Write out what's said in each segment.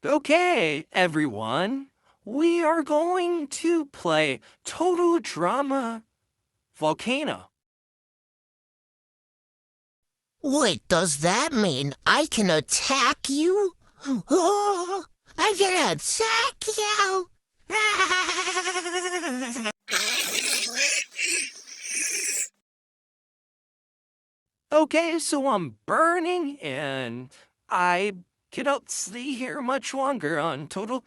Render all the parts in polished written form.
Okay, everyone, we are going to play Total Drama Volcano. Wait, does that mean I can attack you? Oh, I can attack you! Okay, so I'm burning and I cannot stay here much longer on Total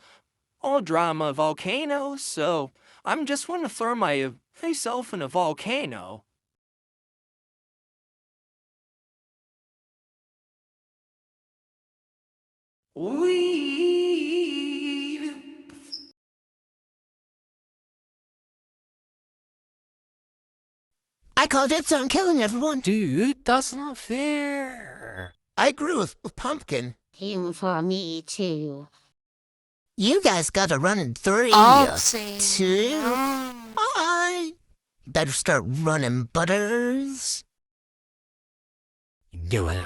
All Drama Volcano, so I'm just want to throw myself in a volcano. Wee. I called it on killing everyone. Dude, that's not fair. I agree with Pumpkin. Him for me too. You guys gotta run in 3, I'll say 2, 1. Better start running, Butters. Do it.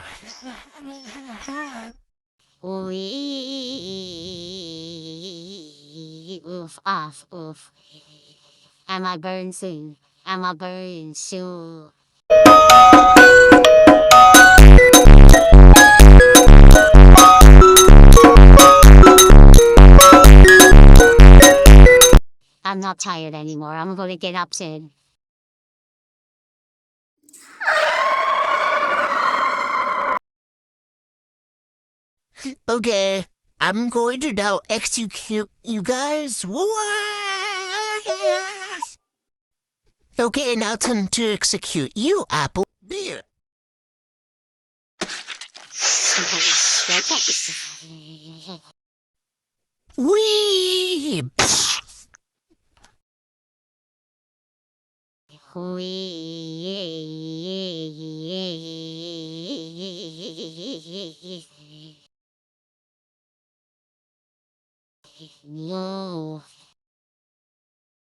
Oof off oof. Am I burn soon? Am I burn soon? I'm not tired anymore. I'm gonna get up soon. Okay, I'm going to now execute you guys. Okay, now time to execute you, Apple. Beer. Wee! No.